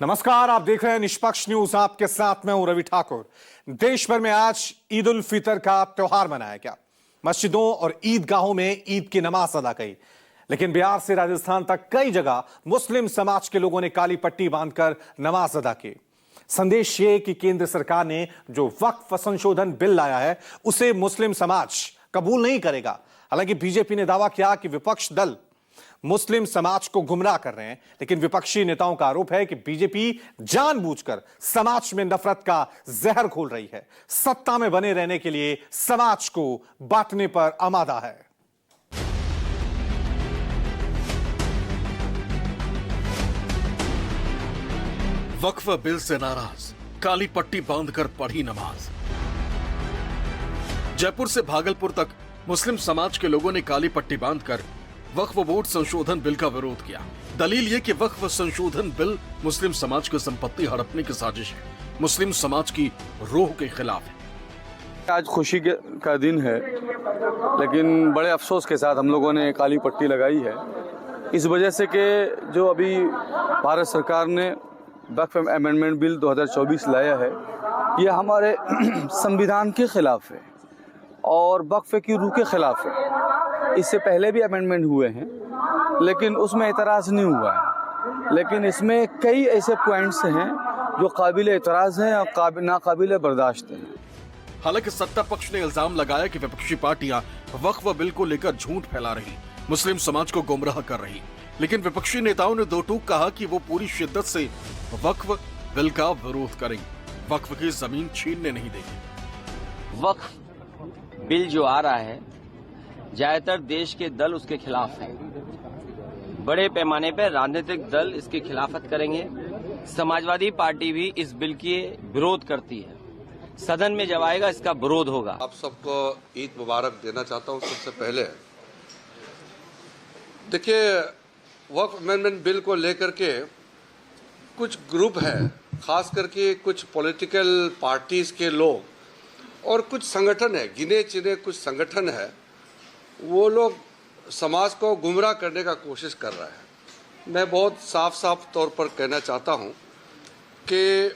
नमस्कार, आप देख रहे हैं निष्पक्ष न्यूज। आपके साथ मैं हूं रवि ठाकुर। देश भर में आज ईद उल फितर का त्योहार मनाया गया। मस्जिदों और ईदगाहों में ईद की नमाज अदा की। लेकिन बिहार से राजस्थान तक कई जगह मुस्लिम समाज के लोगों ने काली पट्टी बांधकर नमाज अदा की। संदेश ये कि केंद्र सरकार ने जो वक्फ संशोधन बिल लाया है उसे मुस्लिम समाज कबूल नहीं करेगा। हालांकि बीजेपी ने दावा किया कि विपक्ष दल मुस्लिम समाज को गुमराह कर रहे हैं, लेकिन विपक्षी नेताओं का आरोप है कि बीजेपी जानबूझकर समाज में नफरत का जहर घोल रही है, सत्ता में बने रहने के लिए समाज को बांटने पर आमादा है। वक्फ बिल से नाराज, काली पट्टी बांधकर पढ़ी नमाज। जयपुर से भागलपुर तक मुस्लिम समाज के लोगों ने काली पट्टी बांधकर वक्फ बोर्ड संशोधन बिल का विरोध किया। दलील ये कि वक्फ संशोधन बिल मुस्लिम समाज की संपत्ति हड़पने की साजिश है, मुस्लिम समाज की रूह के खिलाफ है। आज खुशी का दिन है, लेकिन बड़े अफसोस के साथ हम लोगों ने काली पट्टी लगाई है इस वजह से कि जो अभी भारत सरकार ने वक्फ अमेंडमेंट बिल 2024 लाया है, ये हमारे संविधान के खिलाफ है और वक्फ की रूह के खिलाफ है। इससे पहले भी अमेंडमेंट हुए हैं, लेकिन उसमें एतराज़ नहीं हुआ है। लेकिन इसमें कई ऐसे पॉइंट्स हैं जो काबिल एतराज़ हैं और नाकाबिल बर्दाश्त हैं। हालांकि सत्ता पक्ष ने इल्जाम लगाया कि विपक्षी पार्टियां वक्फ बिल को लेकर झूठ फैला रही, मुस्लिम समाज को गुमराह कर रही। लेकिन विपक्षी नेताओं ने दो टूक कहा कि वो पूरी शिद्दत से वक्फ बिल का विरोध करेंगे, वक्फ की जमीन छीनने नहीं देंगे। वक्फ बिल जो आ रहा है, ज्यादातर देश के दल उसके खिलाफ हैं। बड़े पैमाने पर राजनीतिक दल इसकी खिलाफत करेंगे। समाजवादी पार्टी भी इस बिल के विरोध करती है। सदन में जब आएगा इसका विरोध होगा। आप सबको ईद मुबारक देना चाहता हूं। सबसे पहले देखिए, वक्फ अमेंडमेंट बिल को लेकर के कुछ ग्रुप है, खास करके कुछ पॉलिटिकल पार्टीज के लोग और कुछ संगठन है, गिने चुने कुछ संगठन है, वो लोग समाज को गुमराह करने का कोशिश कर रहा है। मैं बहुत साफ तौर पर कहना चाहता हूं कि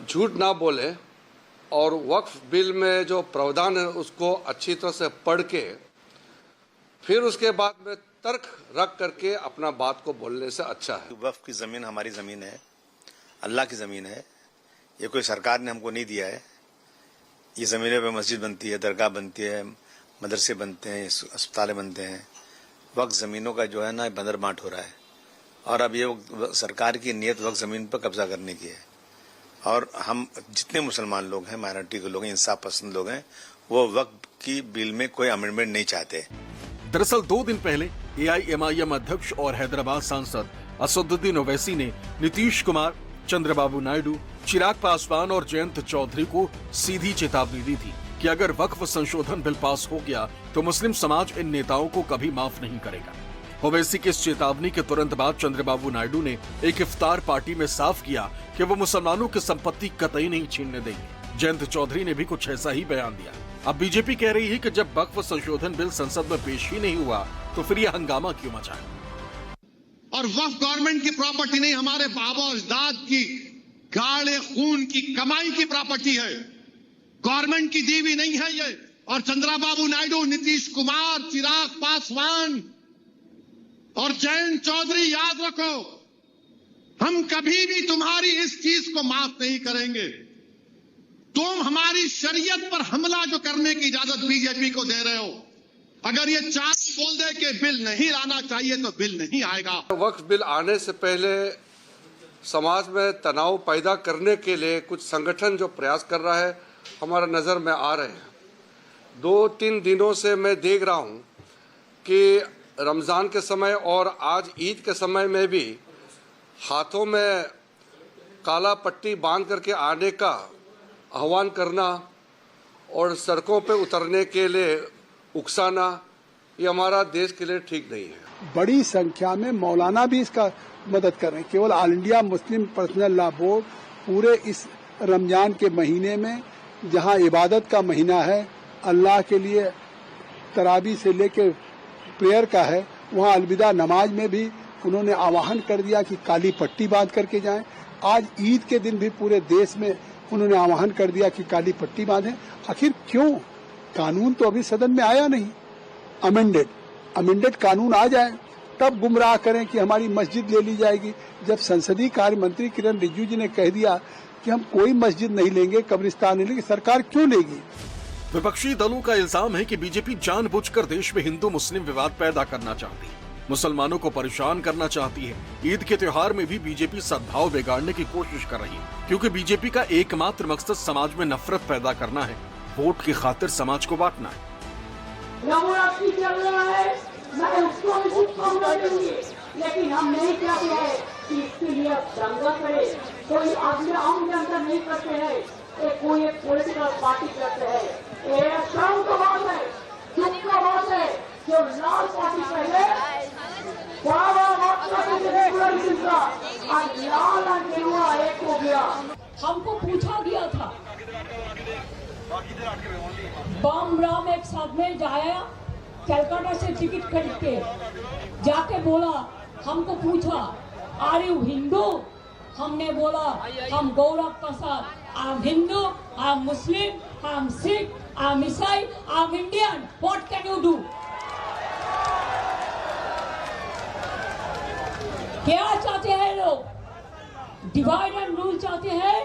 झूठ ना बोले और वक्फ बिल में जो प्रावधान है उसको अच्छी तरह से पढ़ के फिर उसके बाद में तर्क रख करके अपना बात को बोलने से अच्छा है। वक्फ की ज़मीन हमारी ज़मीन है, अल्लाह की ज़मीन है। ये कोई सरकार ने हमको नहीं दिया है। ये ज़मीनों पे मस्जिद बनती है, दरगाह बनती है, मदरसे बनते हैं, अस्पतालें बनते हैं। वक्फ ज़मीनों का जो है ना बंदर बांट हो रहा है और अब ये सरकार की नीयत वक्फ ज़मीन पर कब्जा करने की है। और हम जितने मुसलमान लोग हैं, माइनॉरिटी के लोग हैं, इंसाफ पसंद लोग हैं, वो वक्फ की बिल में कोई अमेंडमेंट नहीं चाहते। दरअसल 2 दिन पहले AIMIM अध्यक्ष और हैदराबाद सांसद असदुद्दीन ओवैसी ने नीतीश कुमार, चंद्रबाबू नायडू, चिराग पासवान और जयंत चौधरी को सीधी चेतावनी दी थी कि अगर वक्फ संशोधन बिल पास हो गया तो मुस्लिम समाज इन नेताओं को कभी माफ नहीं करेगा। ओवैसी की इस चेतावनी के तुरंत बाद चंद्रबाबू नायडू ने एक इफ्तार पार्टी में साफ किया कि वो मुसलमानों की संपत्ति कतई नहीं छीनने देंगे। जयंत चौधरी ने भी कुछ ऐसा ही बयान दिया। अब बीजेपी कह रही है कि जब वक्फ संशोधन बिल संसद में पेश ही नहीं हुआ तो फिर यह हंगामा क्यों मचा? और वक्फ गवर्नमेंट की प्रॉपर्टी नहीं, हमारे बाबा अजदाद की गाढ़े खून की कमाई की प्रॉपर्टी है, गवर्नमेंट की दी हुई नहीं है ये। और चंद्रबाबू नायडू, नीतीश कुमार, चिराग पासवान और जयंत चौधरी, याद रखो, हम कभी भी तुम्हारी इस चीज को माफ नहीं करेंगे। तुम हमारी शरीयत पर हमला जो करने की इजाजत बीजेपी को दे रहे हो, अगर ये चार बोल दे कि बिल नहीं लाना चाहिए तो बिल नहीं आएगा। वक्फ बिल आने से पहले समाज में तनाव पैदा करने के लिए कुछ संगठन जो प्रयास कर रहा है हमारा नज़र में आ रहे हैं। 2-3 दिनों से मैं देख रहा हूं कि रमज़ान के समय और आज ईद के समय में भी हाथों में काला पट्टी बांध करके आने का आह्वान करना और सड़कों पे उतरने के लिए उकसाना, ये हमारा देश के लिए ठीक नहीं है। बड़ी संख्या में मौलाना भी इसका मदद कर रहे हैं। केवल all India Muslim personal law board पूरे इस रमजान के महीने में, जहां इबादत का महीना है, अल्लाह के लिए तरावी से लेकर प्रेयर का है, वहाँ अलविदा नमाज में भी उन्होंने आह्वान कर दिया कि काली पट्टी बांध करके जाएं। आज ईद के दिन भी पूरे देश में उन्होंने आह्वान कर दिया कि काली पट्टी बांधें। आखिर क्यों? कानून तो अभी सदन में आया नहीं, अमेंडेड कानून आ जाए तब गुमराह करें कि हमारी मस्जिद ले ली जाएगी। जब संसदीय कार्य मंत्री किरण रिजिजू जी ने कह दिया कि हम कोई मस्जिद नहीं लेंगे, कब्रिस्तान नहीं लेंगे, सरकार क्यों लेगी? विपक्षी दलों का इल्जाम है कि बीजेपी जानबूझकर देश में हिंदू मुस्लिम विवाद पैदा करना चाहती है, मुसलमानों को परेशान करना चाहती है। ईद के त्योहार में भी बीजेपी सद्भाव बिगाड़ने की कोशिश कर रही है, क्योंकि बीजेपी का एकमात्र मकसद समाज में नफरत पैदा करना है, वोट की खातिर समाज को बांटना है। नवरात्रि चल रहा है, मैं उसको भी शुभकामना दूंगी, लेकिन हम नहीं चाहते हैं कि इसके लिए दंगा करे। कोई आम जनता नहीं करते हैं, कोई एक पॉलिटिकल पार्टी करते हैं। ये शर्म का बात है, दुख का बात है, जो लाल पार्टी पहले लाल गेरुआ एक हो गया। हमको पूछा गया था, बम राम एक साथ में जाया कलकत्ता से टिकट खरीद के जाके बोला, हमको पूछा आर यू हिंदू? हमने बोला हम Gaurav Prasad, I am Hindu, I am Muslim, I am Sikh, I am ईसाई, I am Indian, what can you do? क्या चाहते हैं लोग? डिवाइड एंड रूल चाहते हैं,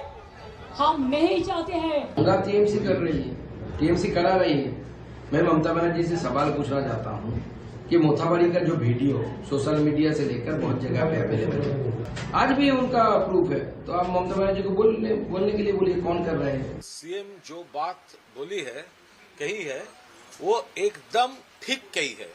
हम नहीं चाहते हैं। टीएमसी कर रही है, टीएमसी करा रही है। मैं ममता बनर्जी से सवाल पूछना चाहता हूँ कि मोथाबाड़ी का जो वीडियो सोशल मीडिया से लेकर बहुत जगह पे अवेलेबल है, आज भी उनका प्रूफ है, तो आप ममता बनर्जी को बोलने के लिए बोलिए, कौन कर रहे हैं? सीएम जो बात बोली है, कही है, वो एकदम ठीक कही है।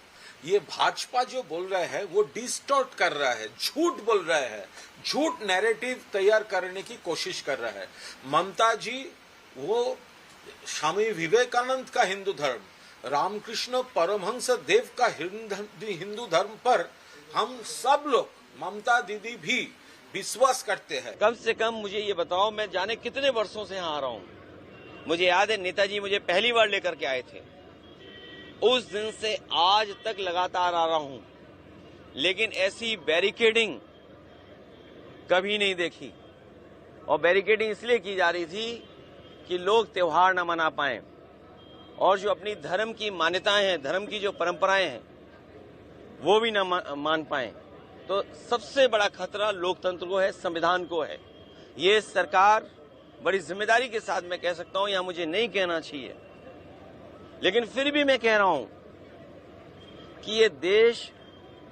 ये भाजपा जो बोल रहा है वो डिस्टॉर्ट कर रहा है, झूठ बोल रहा है, झूठ नैरेटिव तैयार करने की कोशिश कर रहा है। ममता जी वो स्वामी विवेकानंद का हिंदू धर्म, रामकृष्ण परमहंस देव का हिंदू धर्म पर हम सब लोग, ममता दीदी भी विश्वास करते हैं। कम से कम मुझे ये बताओ, मैं जाने कितने वर्षों से यहाँ आ रहा हूँ, मुझे याद है नेताजी मुझे पहली बार लेकर के आए थे, उस दिन से आज तक लगातार आ रहा हूं, लेकिन ऐसी बैरिकेडिंग कभी नहीं देखी। और बैरिकेडिंग इसलिए की जा रही थी कि लोग त्योहार न मना पाएं और जो अपनी धर्म की मान्यताएं हैं, धर्म की जो परंपराएं हैं, वो भी न मान पाएं। तो सबसे बड़ा खतरा लोकतंत्र को है, संविधान को है। ये सरकार बड़ी जिम्मेदारी के साथ, मैं कह सकता हूं, यहां मुझे नहीं कहना चाहिए, लेकिन फिर भी मैं कह रहा हूं कि ये देश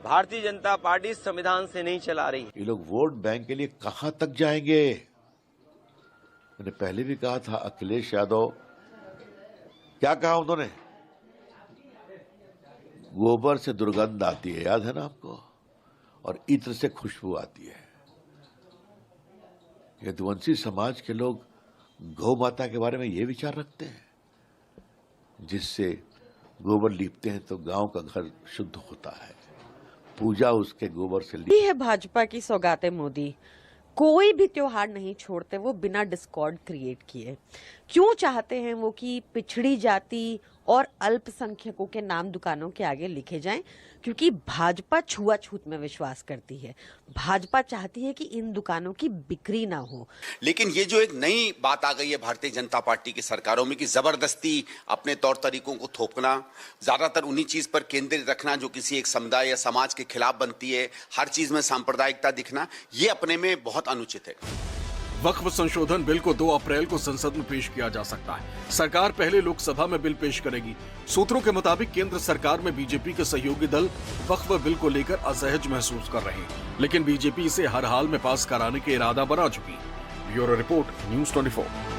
भारतीय जनता पार्टी संविधान से नहीं चला रही। ये लोग वोट बैंक के लिए कहां तक जाएंगे? मैंने पहले भी कहा था, अखिलेश यादव, क्या कहा उन्होंने? गोबर से दुर्गंध आती है, याद है ना आपको, और इत्र से खुशबू आती है। यदुवंशी समाज के लोग गौ माता के बारे में ये विचार रखते हैं, जिससे गोबर लीपते हैं तो गांव का घर शुद्ध होता है, पूजा उसके गोबर से ली है। भाजपा की सौगातें मोदी कोई भी त्योहार नहीं छोड़ते वो बिना डिस्कॉर्ड क्रिएट किए। क्यों चाहते हैं वो कि पिछड़ी जाति और अल्पसंख्यकों के नाम दुकानों के आगे लिखे जाएं? क्योंकि भाजपा छुआछूत में विश्वास करती है। भाजपा चाहती है कि इन दुकानों की बिक्री ना हो। लेकिन ये जो एक नई बात आ गई है भारतीय जनता पार्टी की सरकारों में कि जबरदस्ती अपने तौर तरीकों को थोपना, ज्यादातर उन्हीं चीज पर केंद्रित रखना जो किसी एक समुदाय या समाज के खिलाफ बनती है, हर चीज में सांप्रदायिकता दिखना, ये अपने में बहुत अनुचित है। वक्फ संशोधन बिल को 2 अप्रैल को संसद में पेश किया जा सकता है। सरकार पहले लोकसभा में बिल पेश करेगी। सूत्रों के मुताबिक केंद्र सरकार में बीजेपी के सहयोगी दल वक्फ बिल को लेकर असहज महसूस कर रहे हैं, लेकिन बीजेपी इसे हर हाल में पास कराने के इरादा बना चुकी है। Bureau report, news 24।